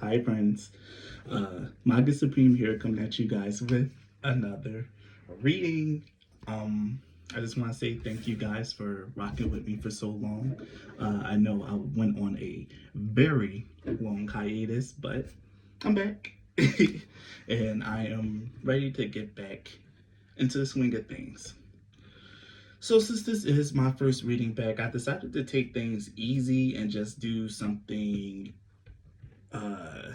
Hi, friends. Maga Supreme here, coming at you guys with another reading. I just want to say thank you guys for rocking with me for so long. I know I went on a very long hiatus, but I'm back. And I am ready to get back into the swing of things. So, since this is my first reading back, I decided to take things easy and just do something uh,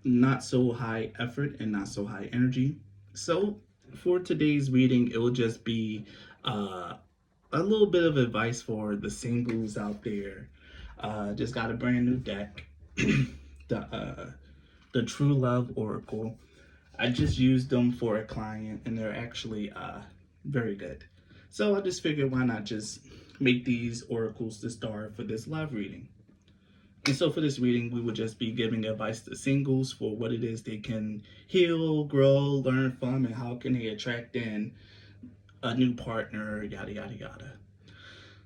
not so high effort and not so high energy. So, for today's reading, it will just be uh, a little bit of advice for the singles out there. Just got a brand new deck, the True Love Oracle. I just used them for a client, and they're actually very good. So I just figured, why not just make these oracles the start for this live reading. And so for this reading, we would just be giving advice to singles for what it is they can heal, grow, learn from, and how can they attract in a new partner, yada, yada, yada.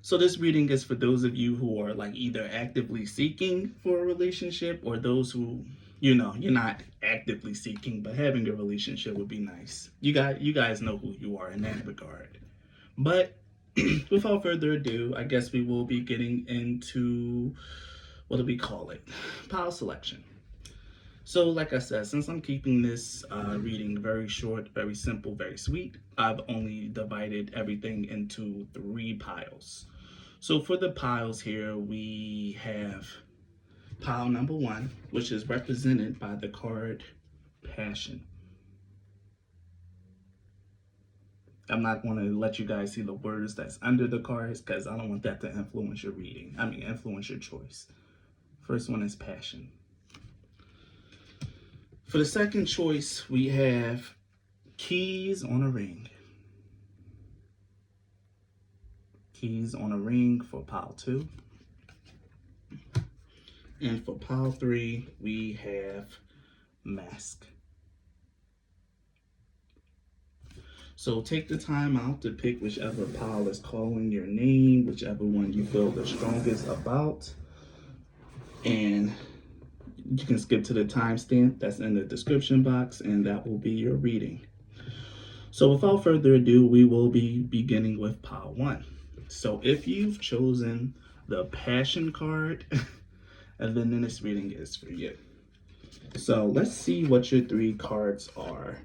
So this reading is for those of you who are like either actively seeking for a relationship, or those who, you're not actively seeking, but having a relationship would be nice. You guys know who you are in that regard. But without further ado, I guess we will be getting into, what do we call it? Pile selection. So, like I said, since I'm keeping this reading very short, very simple, very sweet, I've only divided everything into 3 piles. So, for the piles here, we have pile number 1, which is represented by the card Passion. I'm not going to let you guys see the words that's under the cards because I don't want that to influence your reading. Influence your choice. First one is Passion. For the second choice, we have Keys on a Ring. Keys on a Ring for pile 2. And for pile 3, we have Mask. So take the time out to pick whichever pile is calling your name, whichever one you feel the strongest about. And you can skip to the timestamp that's in the description box, and that will be your reading. So without further ado, we will be beginning with pile 1. So if you've chosen the Passion card, and then this reading is for you. So let's see what your 3 cards are.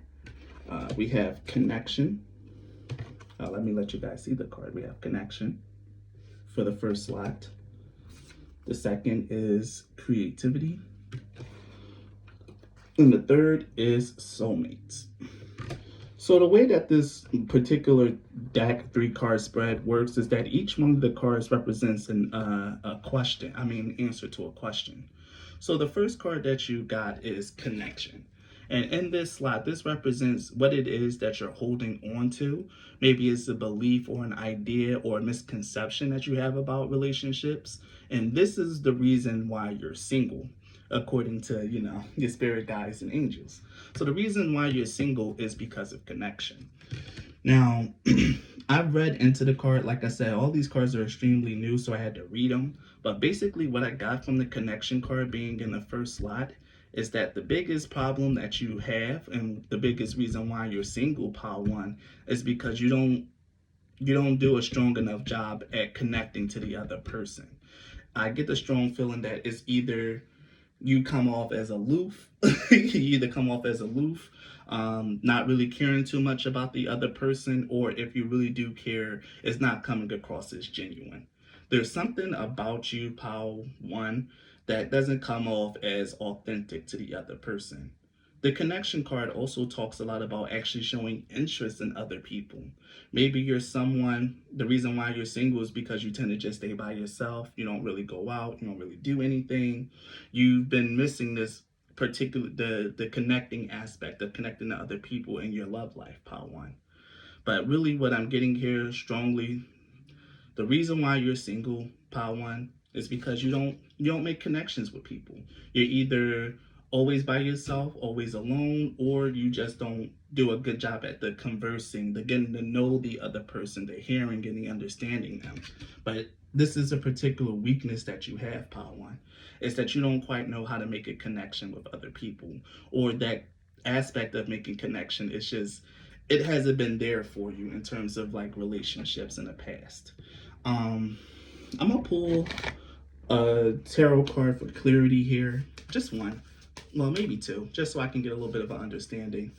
We have Connection. Let me let you guys see the card. We have Connection for the first slot. The second is Creativity. And the third is Soulmates. So the way that this particular deck 3-card spread works is that each one of the cards represents an answer to a question. So the first card that you got is Connection. And in this slot, this represents what it is that you're holding on to. Maybe it's a belief or an idea or a misconception that you have about relationships. And this is the reason why you're single, according to, your spirit guides and angels. So the reason why you're single is because of connection. Now, I've read into the card. Like I said, all these cards are extremely new, so I had to read them. But basically what I got from the Connection card being in the first slot is that the biggest problem that you have, and the biggest reason why you're single, pile 1, is because you don't do a strong enough job at connecting to the other person. I get the strong feeling that it's either you come off as aloof, not really caring too much about the other person, or if you really do care, it's not coming across as genuine. There's something about you, pile 1, that doesn't come off as authentic to the other person. The Connection card also talks a lot about actually showing interest in other people. Maybe you're someone, the reason why you're single is because you tend to just stay by yourself. You don't really go out, you don't really do anything. You've been missing this particular, the connecting aspect of connecting to other people in your love life, pile 1. But really what I'm getting here strongly, the reason why you're single, pile 1, is because you don't make connections with people. You're either always by yourself, always alone, or you just don't do a good job at the conversing, the getting to know the other person, the hearing and the understanding them. But this is a particular weakness that you have, Power One. Is that you don't quite know how to make a connection with other people, or that aspect of making connection is just it hasn't been there for you in terms of like relationships in the past. Um, I'm gonna pull a tarot card for clarity here, just one, well maybe two, just so I can get a little bit of an understanding.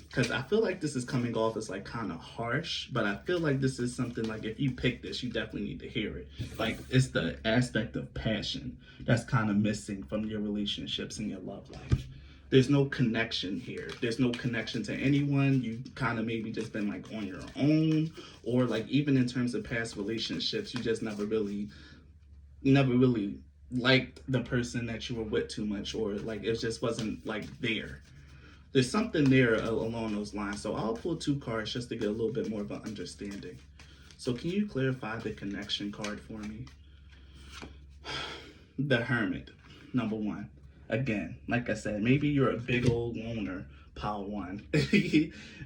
Because I feel like this is coming off as like kind of harsh, but I feel like this is something like if you pick this, you definitely need to hear it. Like it's the aspect of passion that's kind of missing from your relationships and your love life. There's no connection here. There's no connection to anyone. You kind of maybe just been like on your own, or like even in terms of past relationships, you just never really liked the person that you were with too much, or like it just wasn't like there. There's something there along those lines. So I'll pull two cards just to get a little bit more of an understanding. So can you clarify the connection card for me? The Hermit, number one. Again, like I said, maybe you're a big old loner, Power One.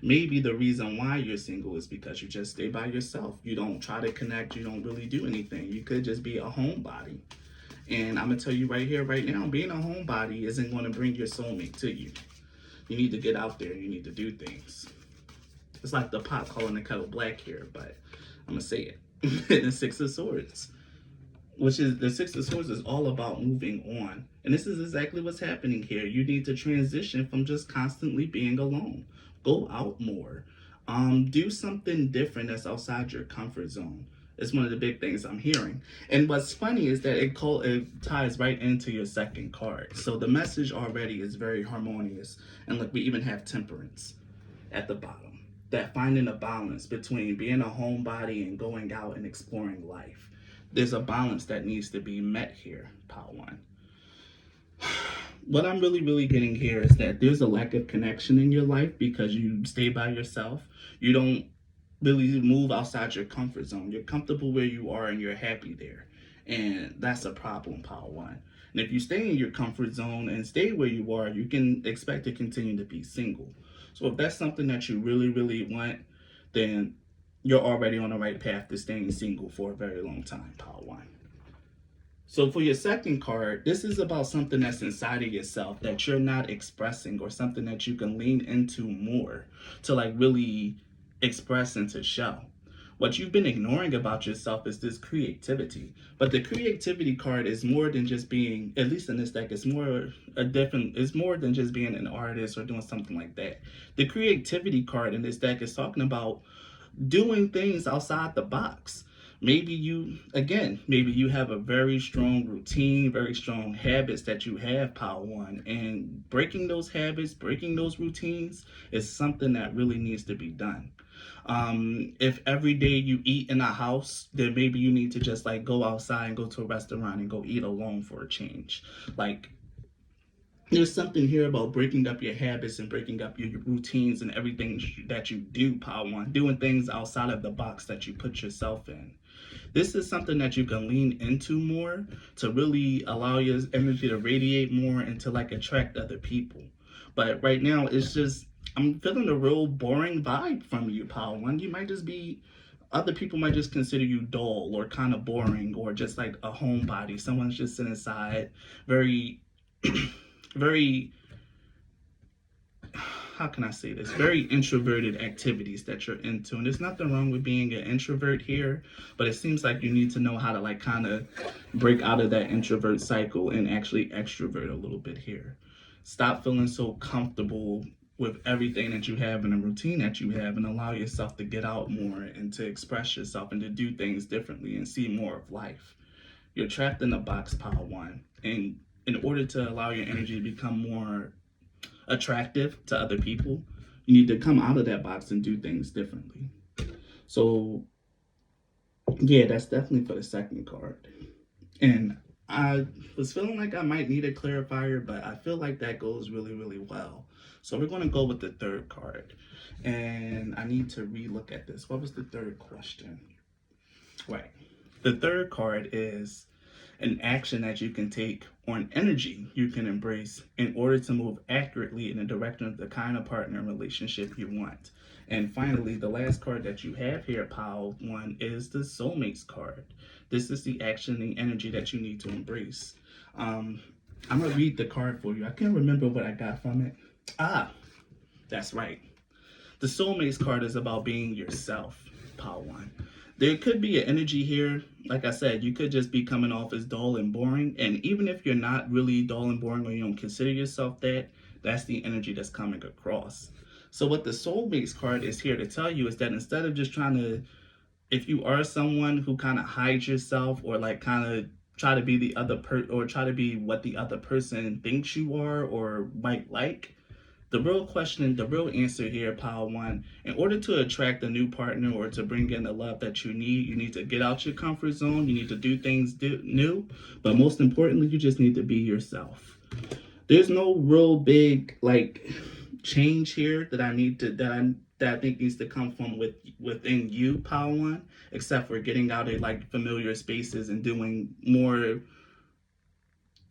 Maybe the reason why you're single is because you just stay by yourself. You don't try to connect. You don't really do anything. You could just be a homebody. And I'm going to tell you right here, right now, being a homebody isn't going to bring your soulmate to you. You need to get out there. You need to do things. It's like the pot calling the kettle black here, but I'm going to say it. The Six of Swords, which is the Six of Swords is all about moving on. And this is exactly what's happening here. You need to transition from just constantly being alone. Go out more. Do something different that's outside your comfort zone. It's one of the big things I'm hearing. And what's funny is that it ties right into your second card. So the message already is very harmonious. And look, we even have temperance at the bottom. That finding a balance between being a homebody and going out and exploring life. There's a balance that needs to be met here, Power One. What I'm really getting here is that there's a lack of connection in your life because you stay by yourself. You don't really move outside your comfort zone. You're comfortable where you are and you're happy there. And that's a problem, Power One. And if you stay in your comfort zone and stay where you are, you can expect to continue to be single. So if that's something that you really want, then you're already on the right path to staying single for a very long time, Power One. So for your second card, this is about something that's inside of yourself that you're not expressing, or something that you can lean into more to like really express and to show. What you've been ignoring about yourself is this creativity. But the creativity card is more than just being, at least in this deck, it's more than just being an artist or doing something like that. The creativity card in this deck is talking about doing things outside the box. Maybe you have a very strong routine, very strong habits that you have, Power One, and breaking those habits, breaking those routines is something that really needs to be done. If every day you eat in a house, then maybe you need to just like go outside and go to a restaurant and go eat alone for a change. Like, there's something here about breaking up your habits and breaking up your routines and everything that you do, Power One, doing things outside of the box that you put yourself in. This is something that you can lean into more to really allow your energy to radiate more and to like attract other people. But right now, I'm feeling a real boring vibe from you, Power One. Other people might just consider you dull or kind of boring, or just like a homebody. Someone's just sitting inside, very, very, how can I say this? Very introverted activities that you're into. And there's nothing wrong with being an introvert here, but it seems like you need to know how to like kind of break out of that introvert cycle and actually extrovert a little bit here. Stop feeling so comfortable with everything that you have and the routine that you have, and allow yourself to get out more and to express yourself and to do things differently and see more of life. You're trapped in a box, Power One. And in order to allow your energy to become more attractive to other people, you need to come out of that box and do things differently. So yeah, that's definitely for the second card. And I was feeling like I might need a clarifier, but I feel like that goes really well. So we're going to go with the third card. And I need to relook at this. What was the third question? Right. The third card is an action that you can take, or an energy you can embrace in order to move accurately in the direction of the kind of partner and relationship you want. And finally, the last card that you have here, Pile 1, is the Soulmates card. This is the action and energy that you need to embrace. Um, I'm going to read the card for you. I can't remember what I got from it. Ah, that's right. The Soulmates card is about being yourself, Pile 1. There could be an energy here. Like I said, you could just be coming off as dull and boring. And even if you're not really dull and boring or you don't consider yourself that, that's the energy that's coming across. So what the Soulmates card is here to tell you is that instead of just trying to, if you are someone who kind of hides yourself or like kind of try to be the other or try to be what the other person thinks you are or might like, the real question, the real answer here, Pile 1, in order to attract a new partner or to bring in the love that you need to get out your comfort zone. You need to do things new. But most importantly, you just need to be yourself. There's no real big, like, change here that I think needs to come from within you, Pile 1, except for getting out of, like, familiar spaces and doing more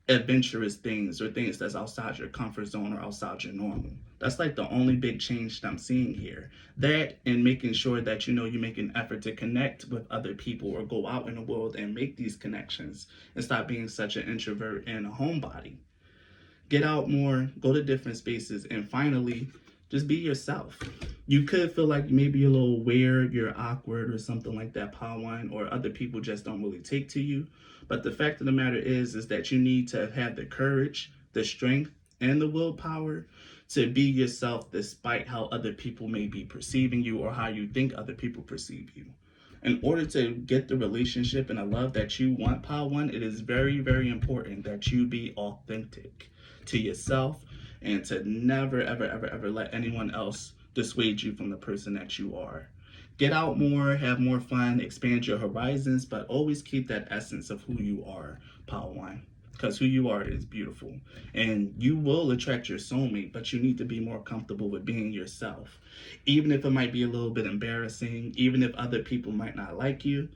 adventurous things or things that's outside your comfort zone or outside your normal. That's like the only big change that I'm seeing here. That and making sure that you make an effort to connect with other people or go out in the world and make these connections and stop being such an introvert and a homebody. Get out more, go to different spaces, and finally, just be yourself. You could feel like maybe you're a little weird, you're awkward, or something like that, Power One, or other people just don't really take to you. But the fact of the matter is that you need to have the courage, the strength, and the willpower to be yourself despite how other people may be perceiving you or how you think other people perceive you. In order to get the relationship and the love that you want, Power One, it is very, very important that you be authentic to yourself and to never, ever, ever, ever let anyone else dissuade you from the person that you are. Get out more, have more fun, expand your horizons, but always keep that essence of who you are, Power One. Because who you are is beautiful. And you will attract your soulmate, but you need to be more comfortable with being yourself. Even if it might be a little bit embarrassing, even if other people might not like you,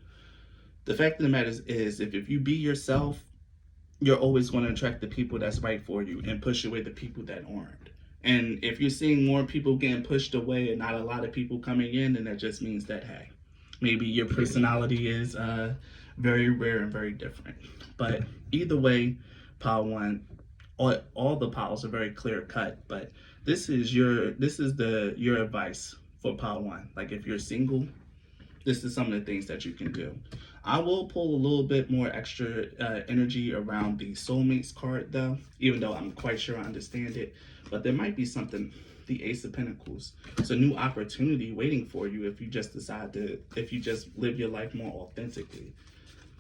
the fact of the matter is if you be yourself, you're always going to attract the people that's right for you and push away the people that aren't. And if you're seeing more people getting pushed away and not a lot of people coming in, then that just means that, hey, maybe your personality is very rare and very different. But either way, Power One, all the powers are very clear cut. But this is your advice for Power One. Like if you're single, this is some of the things that you can do. I will pull a little bit more extra energy around the Soulmates card though, even though I'm quite sure I understand it. But there might be something, the Ace of Pentacles. It's a new opportunity waiting for you if you just if you just live your life more authentically.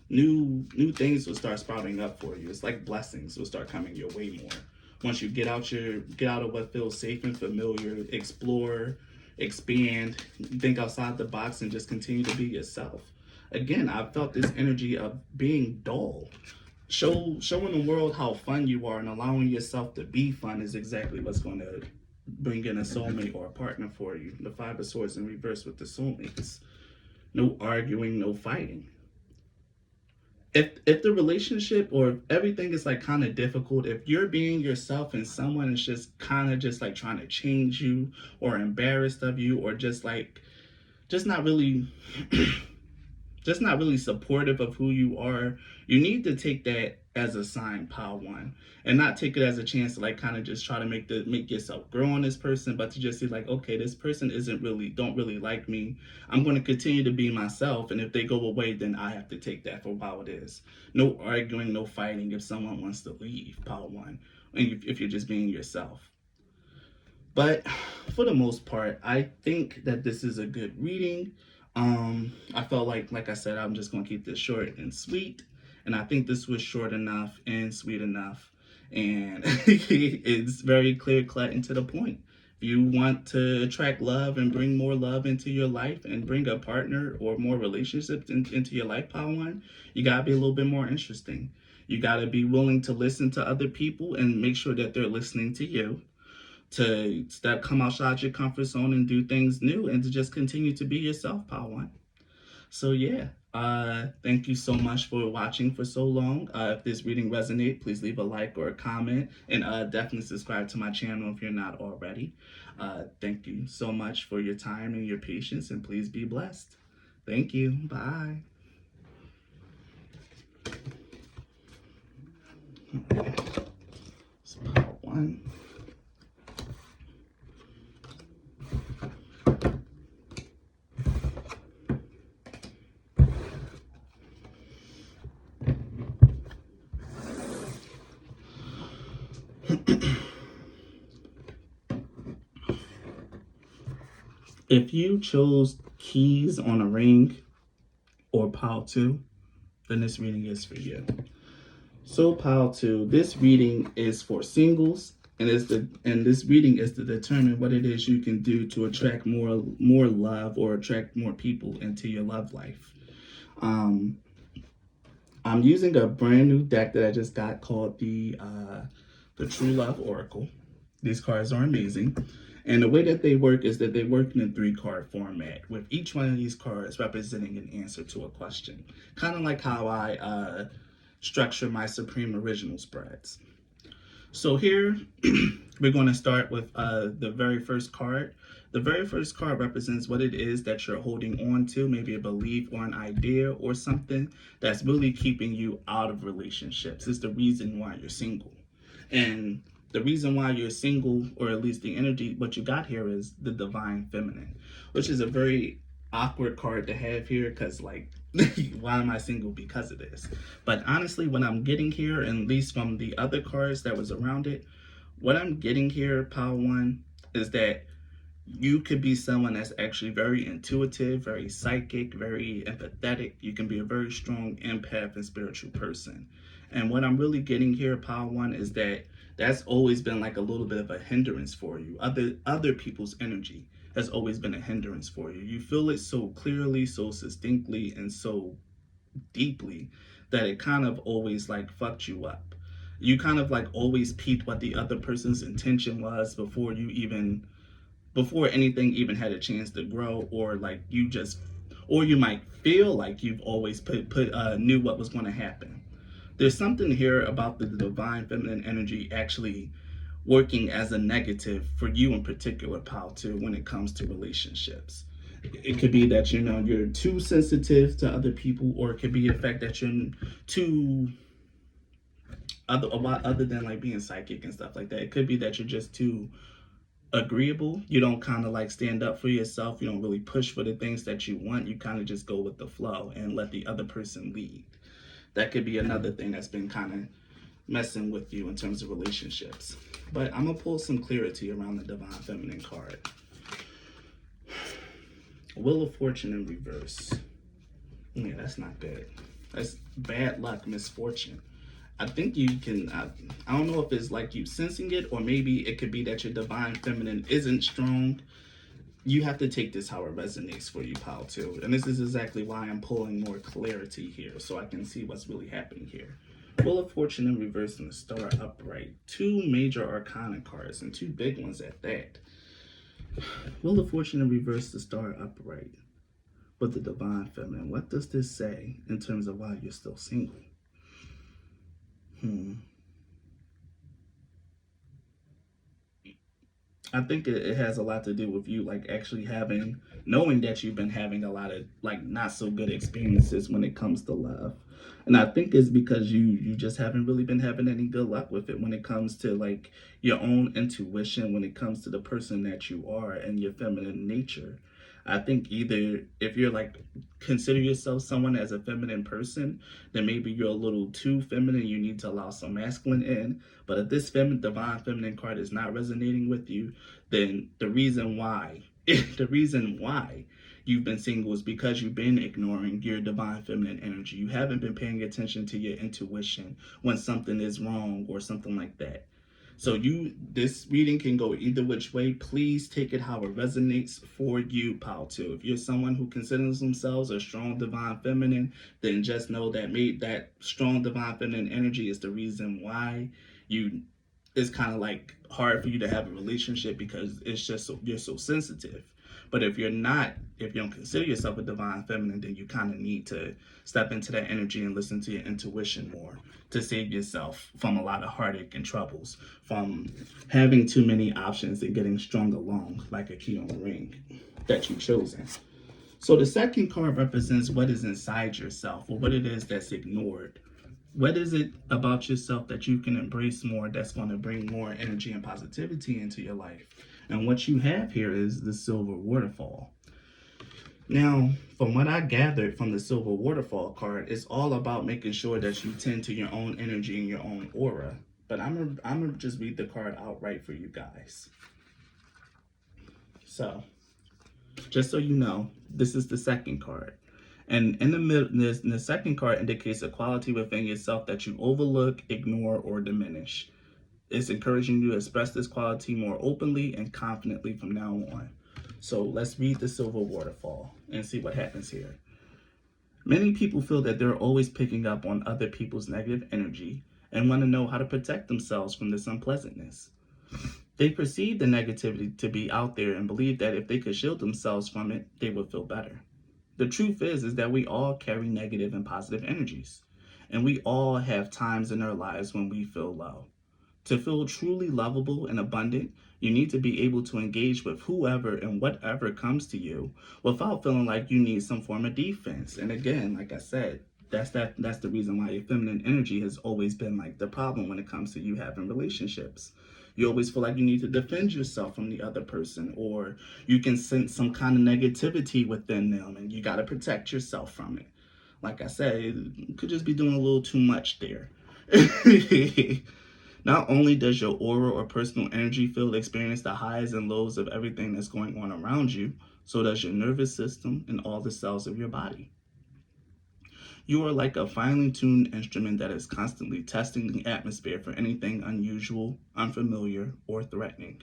New things will start sprouting up for you. It's like blessings will start coming your way more. Once you get out of what feels safe and familiar, explore, expand, think outside the box, and just continue to be yourself. Again, I felt this energy of being dull. Showing the world how fun you are and allowing yourself to be fun is exactly what's going to bring in a soulmate or a partner for you. The Five of Swords in reverse with the soulmates. No arguing, no fighting. If the relationship or if everything is like kind of difficult, if you're being yourself and someone is just kind of just like trying to change you or embarrassed of you or just not really just not really supportive of who you are, you need to take that as a sign, Power One, and not take it as a chance to like kind of just try to make yourself grow on this person, but to just see like, okay, this person don't really like me. I'm going to continue to be myself, and if they go away, then I have to take that for how it is. No arguing, no fighting if someone wants to leave, Power One, and if you're just being yourself. But for the most part, I think that this is a good reading. I felt like I said, I'm just gonna keep this short and sweet, and I think this was short enough and sweet enough, and it's very clear cut and to the point. If you want to attract love and bring more love into your life and bring a partner or more relationships into your life, Power One, you gotta be a little bit more interesting. You gotta be willing to listen to other people and make sure that they're listening to you, to come outside your comfort zone and do things new and to just continue to be yourself, Power One. So yeah, Thank you so much for watching for so long. If this reading resonates, please leave a like or a comment, and definitely subscribe to my channel if you're not already. Thank you so much for your time and your patience, and please be blessed. Thank you. Bye. So part one. If you chose keys on a ring or pile two, then this reading is for you. So pile two, this reading is for singles, and this reading is to determine what it is you can do to attract more love or attract more people into your love life. I'm using a brand new deck that I just got called the True Love Oracle. These cards are amazing. And the way that they work is that they work in a 3-card format, with each one of these cards representing an answer to a question. Kind of like how I structure my Supreme Original spreads. So here, we're going to start with the very first card. The very first card represents what it is that you're holding on to, maybe a belief or an idea or something that's really keeping you out of relationships. It's the reason why you're single. And the reason why you're single, or at least the energy, what you got here is the divine feminine, which is a very awkward card to have here because, like, why am I single? Because of this. But honestly, what I'm getting here, and at least from the other cards that was around it, what I'm getting here, Pile 1, is that you could be someone that's actually very intuitive, very psychic, very empathetic. You can be a very strong empath and spiritual person. And what I'm really getting here, Pile 1, is that that's always been like a little bit of a hindrance for you. Other people's energy has always been a hindrance for you. You feel it so clearly, so succinctly, and so deeply that it kind of always like fucked you up. You kind of like always peeped what the other person's intention was before anything even had a chance to grow, or like or you might feel like you've always knew what was going to happen. There's something here about the divine feminine energy actually working as a negative for you in particular, Pal, too, when it comes to relationships. It could be that you're too sensitive to other people, or it could be the fact that you're too other than like being psychic and stuff like that. It could be that you're just too agreeable. You don't kind of like stand up for yourself. You don't really push for the things that you want. You kind of just go with the flow and let the other person lead. That could be another thing that's been kind of messing with you in terms of relationships. But I'm gonna pull some clarity around the divine feminine card. Wheel of Fortune in reverse. Yeah, that's not good. That's bad luck, misfortune. I think you can, I don't know if it's like you sensing it, or maybe it could be that your divine feminine isn't strong. You have to take this how it resonates for you, pal, too. And this is exactly why I'm pulling more clarity here, so I can see what's really happening here. Wheel of Fortune in reverse and the Star upright. 2 major arcana cards, and 2 big ones at that. Wheel of Fortune in reverse, the Star upright. But the divine feminine, what does this say in terms of why you're still single? I think it has a lot to do with you, like actually knowing that you've been having a lot of like not so good experiences when it comes to love. And I think it's because you just haven't really been having any good luck with it when it comes to like your own intuition, when it comes to the person that you are and your feminine nature. I think either if you're like consider yourself someone as a feminine person, then maybe you're a little too feminine. You need to allow some masculine in. But if this divine feminine card is not resonating with you, then the reason why you've been single is because you've been ignoring your divine feminine energy. You haven't been paying attention to your intuition when something is wrong or something like that. So this reading can go either which way. Please take it how it resonates for you, pal, too. If you're someone who considers themselves a strong divine feminine, then just know that that strong divine feminine energy is the reason why it's kind of like hard for you to have a relationship, because it's just you're so sensitive. But if you don't consider yourself a divine feminine, then you kind of need to step into that energy and listen to your intuition more to save yourself from a lot of heartache and troubles, from having too many options and getting strung along like a key on a ring that you've chosen. So the second card represents what is inside yourself, or what it is that's ignored. What is it about yourself that you can embrace more, that's going to bring more energy and positivity into your life? And what you have here is the silver waterfall. Now, from what I gathered from the silver waterfall card, it's all about making sure that you tend to your own energy and your own aura. But I'm gonna just read the card outright for you guys. So, just so you know, this is the second card. And in the second card indicates a quality within yourself that you overlook, ignore, or diminish. It's encouraging you to express this quality more openly and confidently from now on. So let's read the silver waterfall and see what happens here. Many people feel that they're always picking up on other people's negative energy and want to know how to protect themselves from this unpleasantness. They perceive the negativity to be out there and believe that if they could shield themselves from it, they would feel better. The truth is that we all carry negative and positive energies, and we all have times in our lives when we feel low. To feel truly lovable and abundant, you need to be able to engage with whoever and whatever comes to you without feeling like you need some form of defense. And again, like I said, that's the reason why your feminine energy has always been like the problem when it comes to you having relationships. You always feel like you need to defend yourself from the other person, or you can sense some kind of negativity within them and you got to protect yourself from it. Like I said, you could just be doing a little too much there. Not only does your aura or personal energy field experience the highs and lows of everything that's going on around you, so does your nervous system and all the cells of your body. You are like a finely tuned instrument that is constantly testing the atmosphere for anything unusual, unfamiliar, or threatening.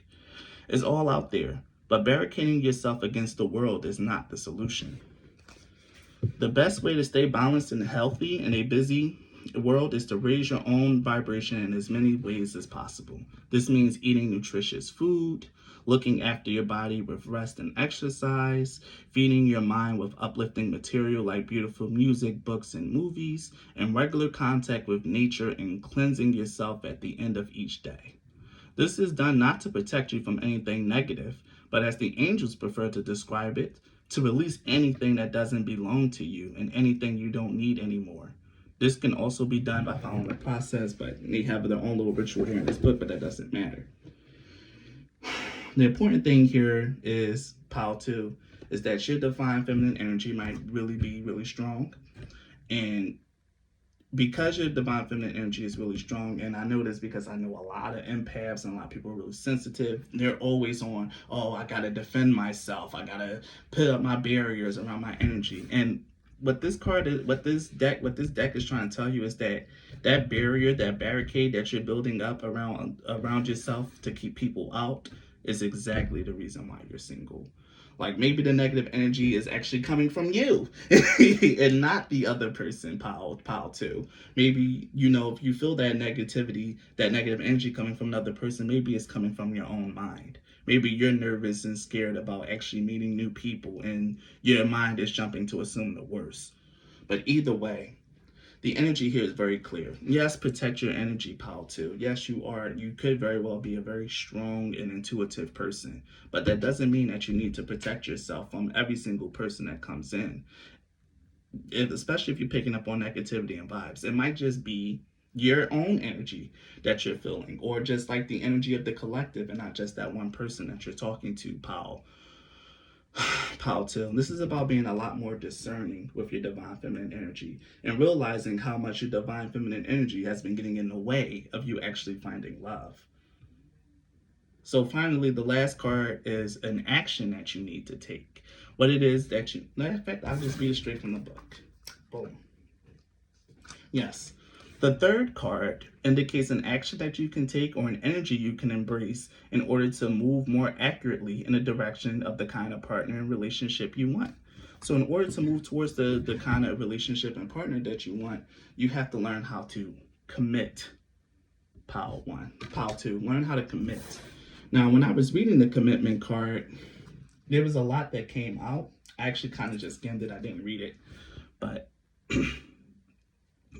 It's all out there, but barricading yourself against the world is not the solution. The best way to stay balanced and healthy in a busy world is to raise your own vibration in as many ways as possible. This means eating nutritious food, looking after your body with rest and exercise, feeding your mind with uplifting material like beautiful music, books, and movies, and regular contact with nature, and cleansing yourself at the end of each day. This is done not to protect you from anything negative, but as the angels prefer to describe it, to release anything that doesn't belong to you and anything you don't need anymore. This can also be done by following the process, but they have their own little ritual here in this book, but that doesn't matter. The important thing here is, pile 2, is that your divine feminine energy might really be really strong. And because your divine feminine energy is really strong, and I know this because I know a lot of empaths and a lot of people are really sensitive, they're always on, oh, I gotta defend myself, I gotta put up my barriers around my energy. And what this deck is trying to tell you is that that barrier, that barricade that you're building up around yourself to keep people out is exactly the reason why you're single. Like maybe the negative energy is actually coming from you and not the other person, pile 2. Maybe, if you feel that negativity, that negative energy coming from another person, maybe it's coming from your own mind. Maybe you're nervous and scared about actually meeting new people and your mind is jumping to assume the worst. But either way, the energy here is very clear. Yes, protect your energy, pile 2. Yes, you could very well be a very strong and intuitive person, but that doesn't mean that you need to protect yourself from every single person that comes in. Especially if you're picking up on negativity and vibes. It might just be your own energy that you're feeling, or just like the energy of the collective and not just that one person that you're talking to, pile 2. This is about being a lot more discerning with your divine feminine energy and realizing how much your divine feminine energy has been getting in the way of you actually finding love. So finally, the last card is an action that you need to take. What it is that you, matter of fact, I'll just read it straight from the book. Boom. Yes. The third card indicates an action that you can take or an energy you can embrace in order to move more accurately in the direction of the kind of partner and relationship you want. So in order to move towards the kind of relationship and partner that you want, you have to learn how to commit. Pile 2, learn how to commit. Now, when I was reading the commitment card, There was a lot that came out. I actually kind of just skimmed it. I didn't read it, but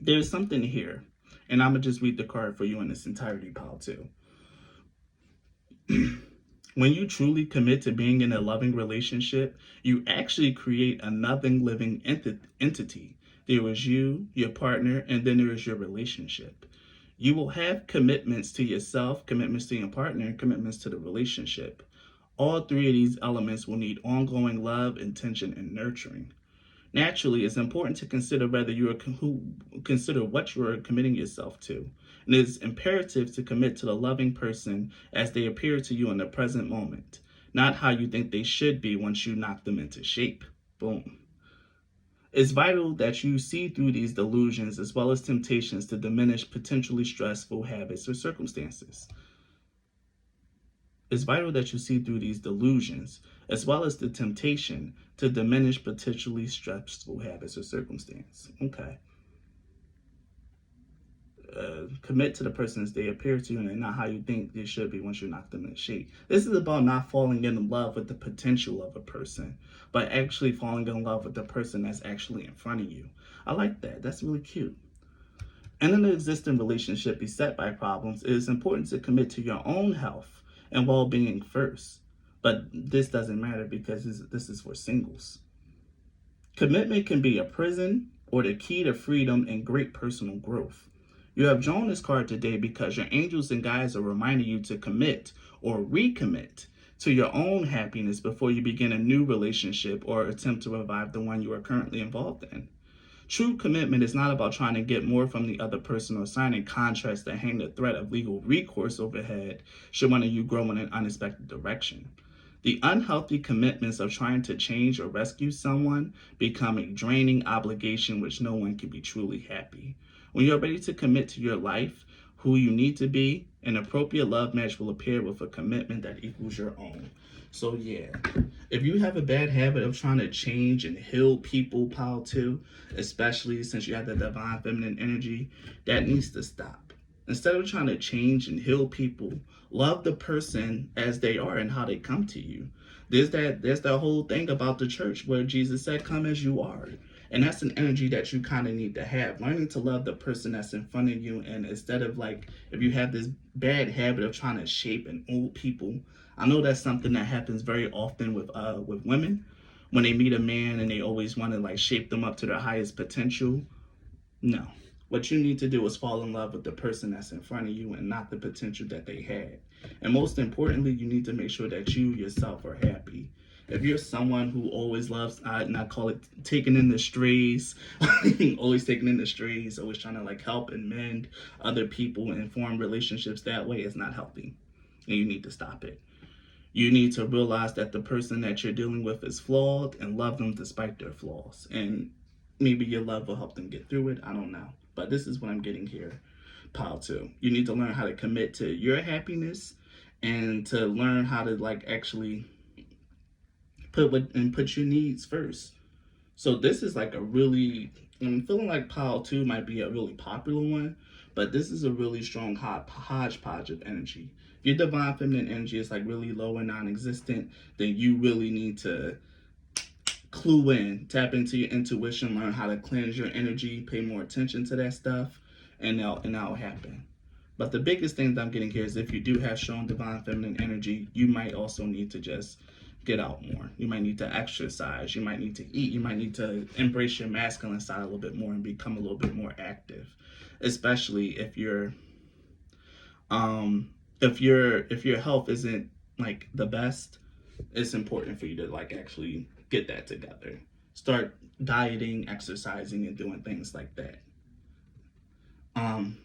there's something here, and I'm gonna just read the card for you in its entirety, pile too. When you truly commit to being in a loving relationship, you actually create another living entity. There is you, your partner, and then there is your relationship. You will have commitments to yourself, commitments to your partner, and commitments to the relationship. All three of these elements will need ongoing love, intention, and nurturing. Naturally, it's important to consider whether you are consider what you are committing yourself to. And it is imperative to commit to the loving person as they appear to you in the present moment, not how you think they should be once you knock them into shape. Boom. It's vital that you see through these delusions as well as temptations to diminish potentially stressful habits or circumstances. It's vital that you see through these delusions, as well as the temptation to diminish potentially stressful habits or circumstance. Okay. Commit to the person as they appear to you and not how you think they should be once you knock them in shape. This is about not falling in love with the potential of a person, but actually falling in love with the person that's actually in front of you. I like that. That's really cute. In an existing relationship beset by problems, it is important to commit to your own health and well-being first. But this doesn't matter because this is for singles. Commitment can be a prison or the key to freedom and great personal growth. You have drawn this card today because your angels and guides are reminding you to commit or recommit to your own happiness before you begin a new relationship or attempt to revive the one you are currently involved in. True commitment is not about trying to get more from the other person or signing contracts that hang the threat of legal recourse overhead should one of you grow in an unexpected direction. The unhealthy commitments of trying to change or rescue someone become a draining obligation which no one can be truly happy. When you're ready to commit to your life, who you need to be, an appropriate love match will appear with a commitment that equals your own. So yeah, if you have a bad habit of trying to change and heal people, pile too, especially since you have the divine feminine energy, that needs to stop. Instead of trying to change and heal people, love the person as they are and how they come to you. There's that whole thing about the church where Jesus said, "Come as you are." And that's an energy that you kind of need to have. Learning to love the person that's in front of you, and instead of like, if you have this bad habit of trying to shape and old people, I know that's something that happens very often with women when they meet a man and they always want to like shape them up to their highest potential. No. What you need to do is fall in love with the person that's in front of you and not the potential that they had. And most importantly, you need to make sure that you yourself are happy. If you're someone who always loves, and I call it taking in the strays, always taking in the strays, always trying to like help and mend other people and form relationships that way, is not healthy. And you need to stop it. You need to realize that the person that you're dealing with is flawed and love them despite their flaws. And maybe your love will help them get through it. I don't know. But this is what I'm getting here. Pile two. You need to learn how to commit to your happiness and to learn how to like actually put your needs first. So this is like a really, I'm feeling like pile two might be a really popular one, but this is a really strong hodgepodge of energy. If your divine feminine energy is like really low and non-existent, then you really need to clue in, tap into your intuition, learn how to cleanse your energy, pay more attention to that stuff, and that'll happen. But the biggest thing that I'm getting here is if you do have strong divine feminine energy, you might also need to just get out more. You might need to exercise. You might need to eat. You might need to embrace your masculine side a little bit more and become a little bit more active, especially if your health isn't like the best. It's important for you to like actually get that together. Start dieting, exercising, and doing things like that.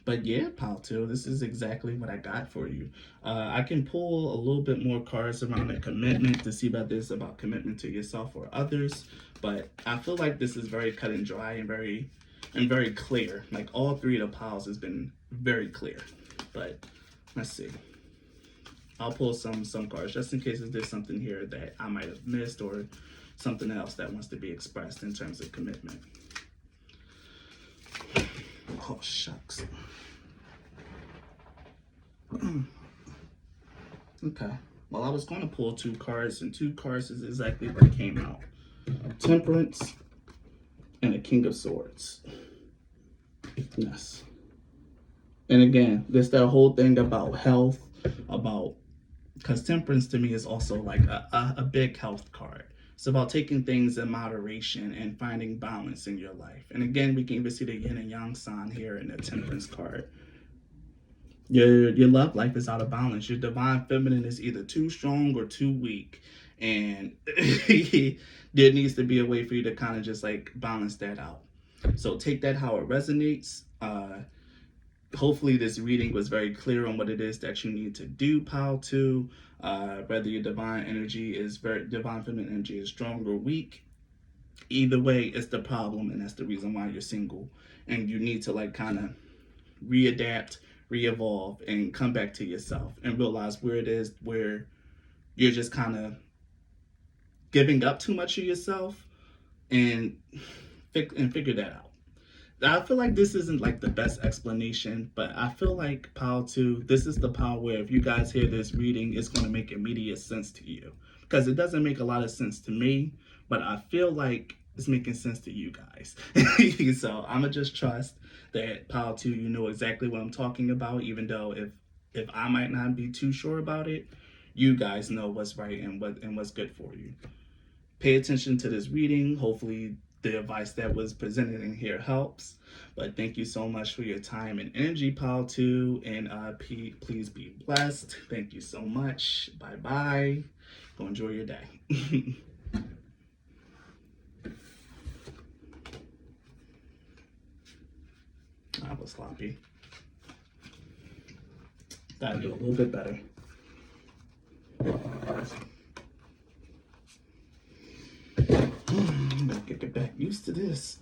But yeah, pal two, this is exactly what I got for you. I can pull a little bit more cards around the commitment to see about this, about commitment to yourself or others. But I feel like this is very cut and dry and very clear. Like all three of the piles has been very clear. But let's see. I'll pull some cards just in case there's something here that I might have missed or something else that wants to be expressed in terms of commitment. Oh, shucks. Okay. Well, I was going to pull two cards, and two cards is exactly what came out. Temperance and a King of Swords. Yes. And again, there's that whole thing about health, about, because temperance to me is also like a big health card. It's about taking things in moderation and finding balance in your life. And again, we can even see the yin and yang sign here in the temperance card. Your love life is out of balance. Your divine feminine is either too strong or too weak. And there needs to be a way for you to kind of just like balance that out. So take that how it resonates. Hopefully this reading was very clear on what it is that you need to do, pile 2. Whether your divine feminine energy is strong or weak. Either way, it's the problem, and that's the reason why you're single. And you need to like kind of readapt, re-evolve, and come back to yourself and realize where it is where you're just kind of giving up too much of yourself, and figure that out. I feel like this isn't like the best explanation, but I feel like pile 2, this is the pile where if you guys hear this reading, it's going to make immediate sense to you, because it doesn't make a lot of sense to me, but I feel like it's making sense to you guys. So I'm gonna just trust that pile 2, you know exactly what I'm talking about, even though if I might not be too sure about it, you guys know what's right and what's good for you. Pay attention to this reading. Hopefully the advice that was presented in here helps. But thank you so much for your time and energy, pile 2, and please be blessed. Thank you so much. Bye bye. Go enjoy your day. I was sloppy. Gotta do a little bit better. I'm gonna get back used to this.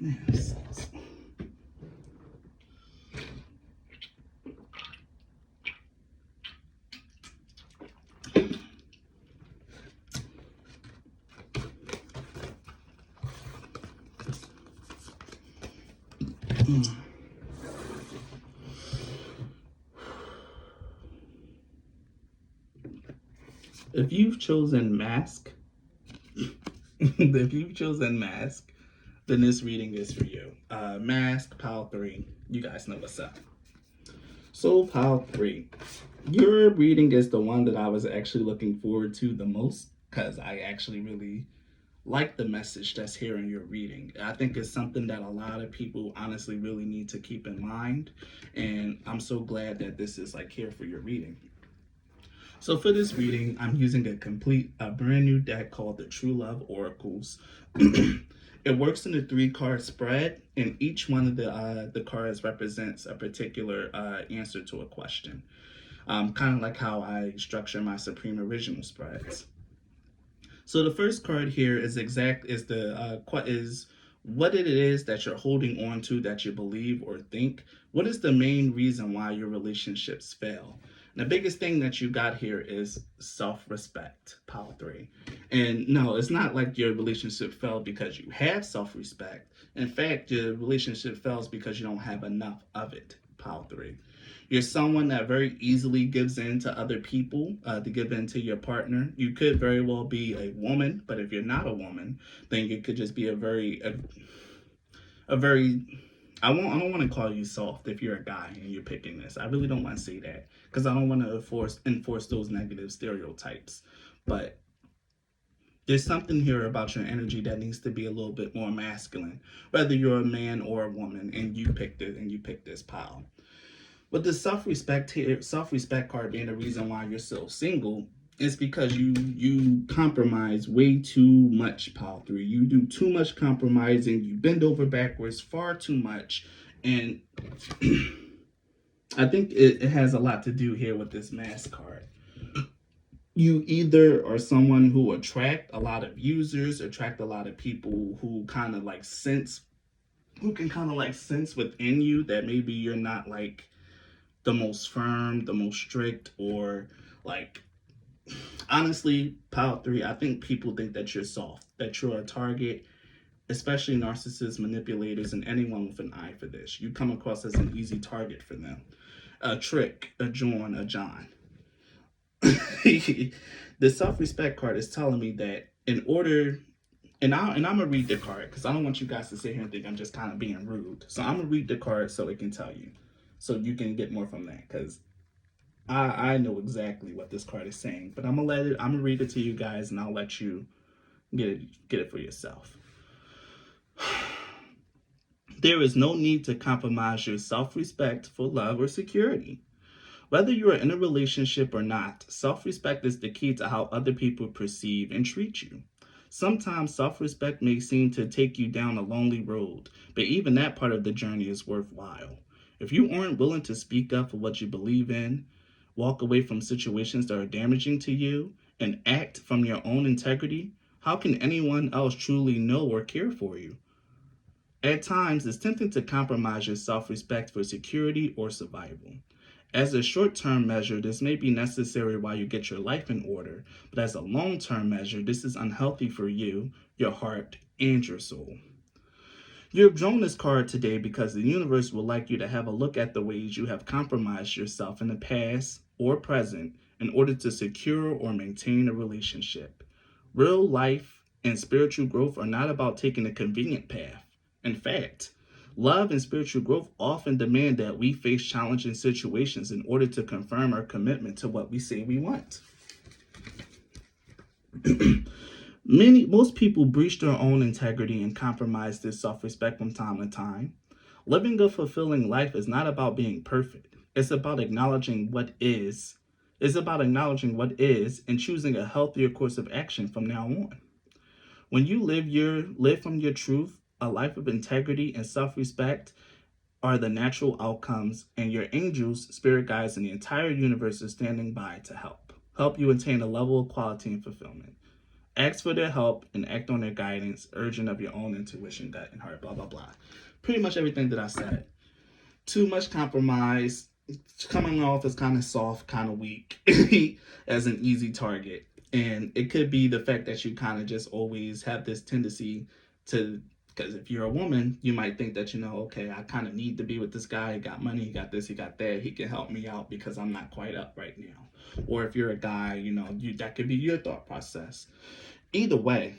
Man, this sucks. If you've chosen mask, then this reading is for you. Mask, pile 3. You guys know what's up. So pile 3, your reading is the one that I was actually looking forward to the most, because I actually really like the message that's here in your reading. I think it's something that a lot of people honestly really need to keep in mind, and I'm so glad that this is like here for your reading. So for this reading, I'm using a brand new deck called the True Love Oracles. It works in a 3-card spread, and each one of the cards represents a particular answer to a question. Kind of like how I structure my Supreme Original spreads. So the first card here is what it is that you're holding on to that you believe or think. What is the main reason why your relationships fail? And the biggest thing that you got here is self-respect, pile 3. And no, it's not like your relationship failed because you have self-respect. In fact, your relationship fails because you don't have enough of it, pile 3. You're someone that very easily gives in to other people, to give in to your partner. You could very well be a woman, but if you're not a woman, then you could just be a very, I don't want to call you soft if you're a guy and you're picking this. I really don't want to say that, because I don't want to enforce those negative stereotypes. But there's something here about your energy that needs to be a little bit more masculine, whether you're a man or a woman, and you picked this pile. But the self-respect card being the reason why you're still single is because you compromise way too much, pile 3. You do too much compromising. You bend over backwards far too much. And I think it has a lot to do here with this mask card. You either are someone who attract a lot of users, attract a lot of people who can kind of like sense within you that maybe you're not like the most firm, the most strict, or like, honestly, pile 3, I think people think that you're soft, that you're a target, especially narcissists, manipulators, and anyone with an eye for this. You come across as an easy target for them. A trick, a John, a John. The self-respect card is telling me that in order, and I'm gonna read the card because I don't want you guys to sit here and think I'm just kind of being rude. So I'm gonna read the card so it can tell you, so you can get more from that. Because I know exactly what this card is saying, but I'm gonna read it to you guys, and I'll let you get it for yourself. There is no need to compromise your self-respect for love or security. Whether you are in a relationship or not, self respect is the key to how other people perceive and treat you. Sometimes self respect may seem to take you down a lonely road, but even that part of the journey is worthwhile. If you aren't willing to speak up for what you believe in, walk away from situations that are damaging to you, and act from your own integrity, how can anyone else truly know or care for you? At times, it's tempting to compromise your self respect for security or survival. As a short term measure, this may be necessary while you get your life in order, but as a long term measure, this is unhealthy for you, your heart, and your soul. You have drawn this card today because the universe would like you to have a look at the ways you have compromised yourself in the past or present in order to secure or maintain a relationship. Real life and spiritual growth are not about taking a convenient path. In fact, love and spiritual growth often demand that we face challenging situations in order to confirm our commitment to what we say we want. Most people breach their own integrity and compromise their self-respect from time to time. Living a fulfilling life is not about being perfect. It's about acknowledging what is. It's about acknowledging what is and choosing a healthier course of action from now on. When you live from your truth, a life of integrity and self-respect are the natural outcomes, and your angels, spirit guides, and the entire universe is standing by to help you attain a level of quality and fulfillment. Ask for their help and act on their guidance, urging of your own intuition, gut, and heart, blah, blah, blah. Pretty much everything that I said. Too much compromise, coming off as kind of soft, kind of weak, as an easy target. And it could be the fact that you kind of just always have this tendency to, because if you're a woman, you might think that, okay, I kind of need to be with this guy. He got money, he got this, he got that. He can help me out because I'm not quite up right now. Or if you're a guy, that could be your thought process. Either way,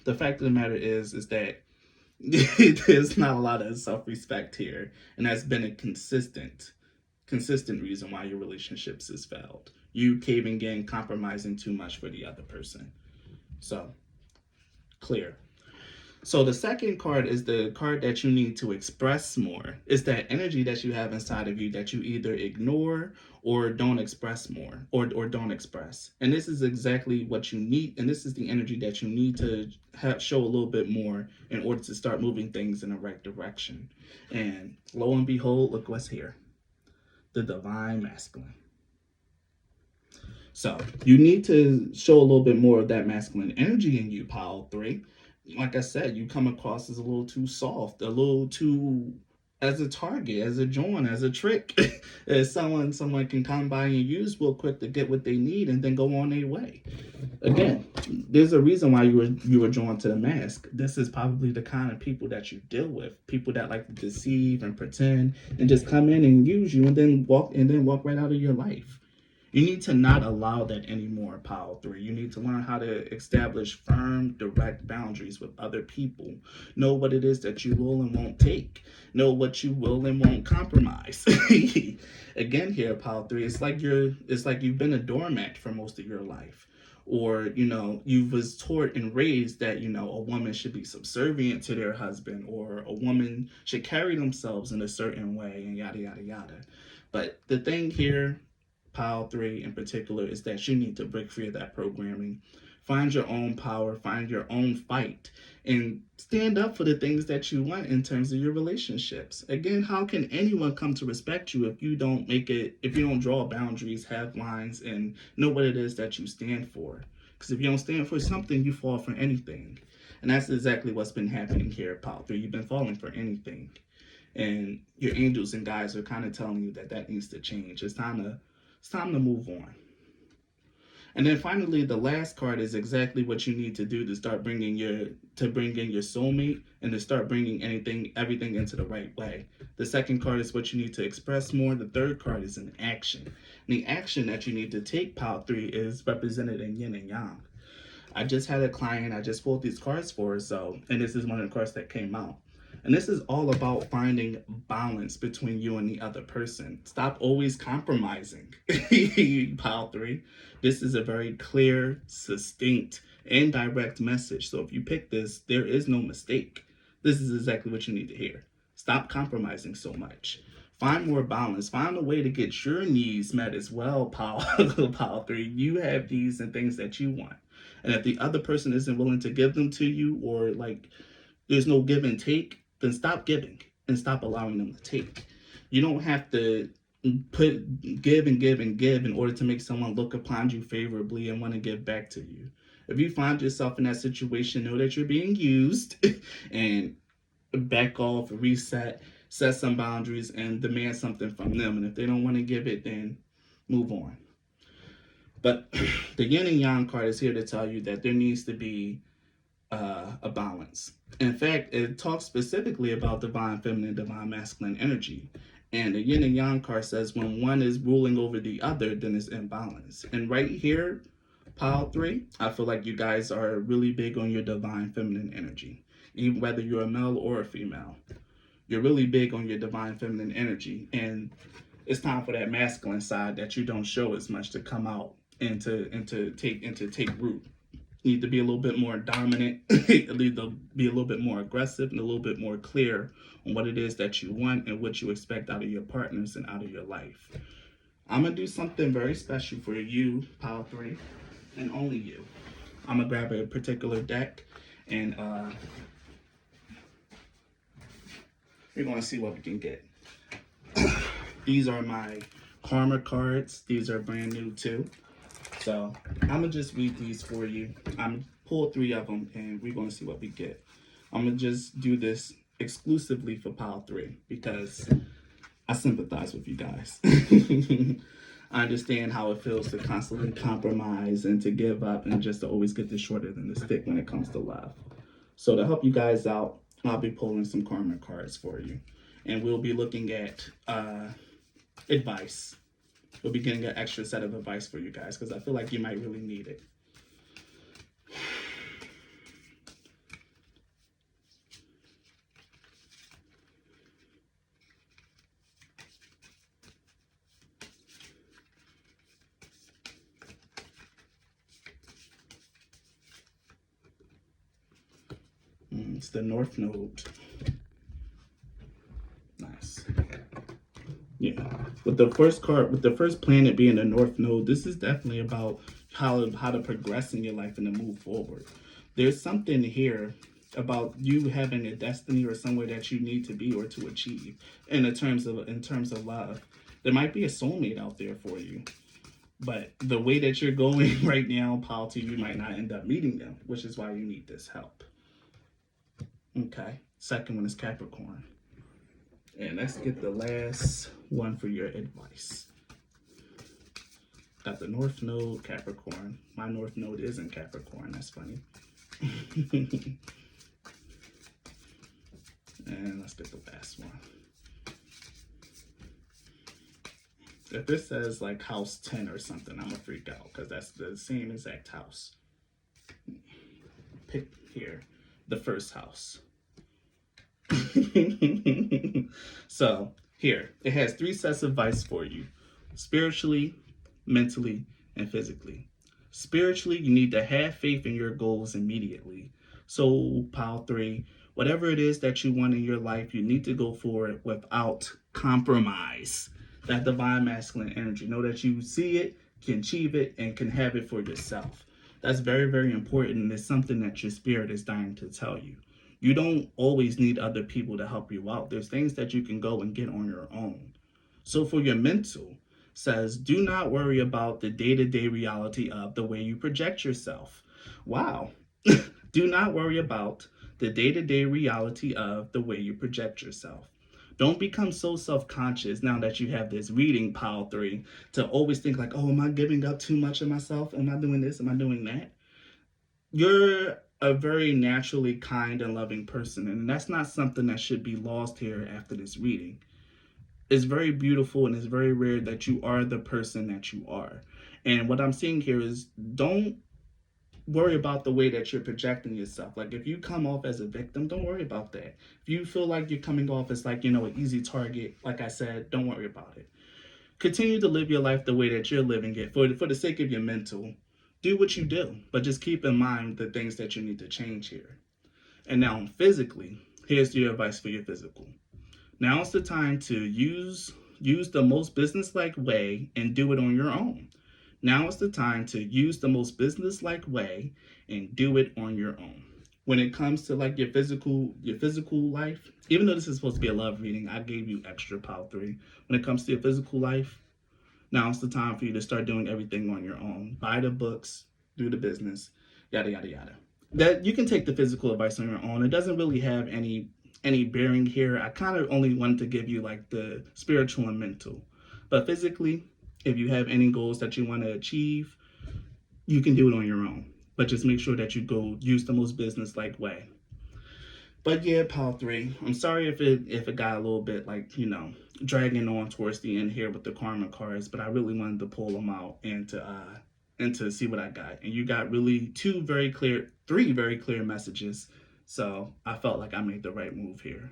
the fact of the matter is that there's not a lot of self-respect here, and that's been a consistent reason why your relationships has failed. You caving in, compromising too much for the other person. So clear. So the second card is the card that you need to express more. It's that energy that you have inside of you that you either ignore or don't express more, or don't express. And this is exactly what you need. And this is the energy that you need to show a little bit more in order to start moving things in the right direction. And lo and behold, look what's here. The divine masculine. So you need to show a little bit more of that masculine energy in you, pile 3. Like I said, you come across as a little too soft, a little too as a target, as a joint, as a trick, as someone can come by and use real quick to get what they need and then go on their way. Again, there's a reason why you were drawn to the mask. This is probably the kind of people that you deal with, people that like to deceive and pretend and just come in and use you and then walk right out of your life. You need to not allow that anymore, Pile 3. You need to learn how to establish firm, direct boundaries with other people. Know what it is that you will and won't take. Know what you will and won't compromise. Again here, Pile 3, it's like you've been a doormat for most of your life. Or, you was taught and raised that, a woman should be subservient to their husband, or a woman should carry themselves in a certain way, and yada, yada, yada. But the thing here, Pile 3 in particular, is that you need to break free of that programming. Find your own power, find your own fight, and stand up for the things that you want in terms of your relationships. Again, how can anyone come to respect you if you don't draw boundaries, have lines, and know what it is that you stand for? Because if you don't stand for something, you fall for anything. And that's exactly what's been happening here at Pile 3. You've been falling for anything. And your angels and guides are kind of telling you that needs to change. It's time to move on. And then finally, the last card is exactly what you need to do to start bring in your soulmate and to start bringing everything into the right way. The second card is what you need to express more. The third card is an action. And the action that you need to take, pile 3, is represented in yin and yang. I just had a client I just pulled these cards for, and this is one of the cards that came out. And this is all about finding balance between you and the other person. Stop always compromising, pile 3. This is a very clear, succinct, and direct message. So if you pick this, there is no mistake. This is exactly what you need to hear. Stop compromising so much. Find more balance. Find a way to get your needs met as well, pile 3. You have needs and things that you want. And if the other person isn't willing to give them to you, or like there's no give and take, then stop giving and stop allowing them to take. You don't have to give and give and give in order to make someone look upon you favorably and want to give back to you. If you find yourself in that situation, know that you're being used and back off, reset, set some boundaries, and demand something from them. And if they don't want to give it, then move on. But the yin and yang card is here to tell you that there needs to be a balance. In fact, it talks specifically about divine feminine, divine masculine energy. And the yin and yang card says when one is ruling over the other, then it's imbalance. And right here, pile 3, I feel like you guys are really big on your divine feminine energy. Even whether you're a male or a female, you're really big on your divine feminine energy. And it's time for that masculine side that you don't show as much to come out and to take root. You need to be a little bit more dominant, need to be a little bit more aggressive and a little bit more clear on what it is that you want and what you expect out of your partners and out of your life. I'm going to do something very special for you, pile 3, and only you. I'm going to grab a particular deck and we're going to see what we can get. These are my karma cards. These are brand new too. So I'm going to just read these for you. I'm going to pull 3 of them and we're going to see what we get. I'm going to just do this exclusively for pile 3 because I sympathize with you guys. I understand how it feels to constantly compromise and to give up and just to always get the shorter than the stick when it comes to love. So to help you guys out, I'll be pulling some karma cards for you. And we'll be looking at advice. We'll be getting an extra set of advice for you guys because I feel like you might really need it. It's the North Node. Nice. Yeah. With the first card, with the first planet being the North Node, this is definitely about how to progress in your life and to move forward. There's something here about you having a destiny or somewhere that you need to be or to achieve in terms of love. There might be a soulmate out there for you. But the way that you're going right now, pile 2, you might not end up meeting them, which is why you need this help. Okay, second one is Capricorn. And let's get the last one for your advice. Got the North Node, Capricorn. My North Node is in Capricorn, that's funny. And let's get the last one. If this says like house 10 or something, I'm gonna freak out because that's the same exact house. Pick here, the first house. So here, it has 3 sets of advice for you. Spiritually, mentally, and physically. Spiritually, you need to have faith in your goals immediately. So pile 3, whatever it is that you want in your life, you need to go for it without compromise. That divine masculine energy. Know that you see it, can achieve it, and can have it for yourself. That's very, very important, and it's something that your spirit is dying to tell you. You don't always need other people to help you out. There's things that you can go and get on your own. So for your mental, says, do not worry about the day-to-day reality of the way you project yourself. Wow. Do not worry about the day-to-day reality of the way you project yourself. Don't become so self-conscious now that you have this reading pile 3 to always think like, oh, am I giving up too much of myself? Am I doing this? Am I doing that? You're a very naturally kind and loving person, and that's not something that should be lost here after this reading. It's very beautiful and it's very rare that you are the person that you are. And what I'm seeing here is, don't worry about the way that you're projecting yourself. Like, if you come off as a victim, don't worry about that. If you feel like you're coming off as, like, an easy target, like I said, don't worry about it. Continue to live your life the way that you're living it for the sake of your mental. Do what you do, but just keep in mind the things that you need to change here. And now, physically, here's your advice for your physical. Now is the time to use the most businesslike way and do it on your own. Now is the time to use the most businesslike way and do it on your own. When it comes to like your physical life, even though this is supposed to be a love reading, I gave you extra power 3. When it comes to your physical life, now it's the time for you to start doing everything on your own. Buy the books, do the business, yada yada yada. That you can take the physical advice on your own. It doesn't really have any bearing here. I kind of only wanted to give you like the spiritual and mental. But physically, if you have any goals that you want to achieve, you can do it on your own. But just make sure that you go use the most business-like way. But yeah, pile 3. I'm sorry if it got a little bit like, dragging on towards the end here with the karma cards, but I really wanted to pull them out and to see what I got. And you got really 3 very clear messages. So I felt like I made the right move here.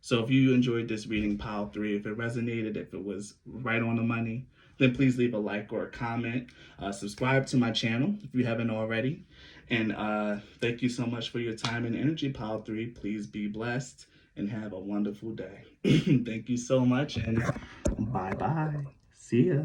So if you enjoyed this reading, pile 3, if it resonated, if it was right on the money, then please leave a like or a comment. Subscribe to my channel if you haven't already. And thank you so much for your time and energy, pile 3. Please be blessed and have a wonderful day. Thank you so much, and bye-bye. See ya.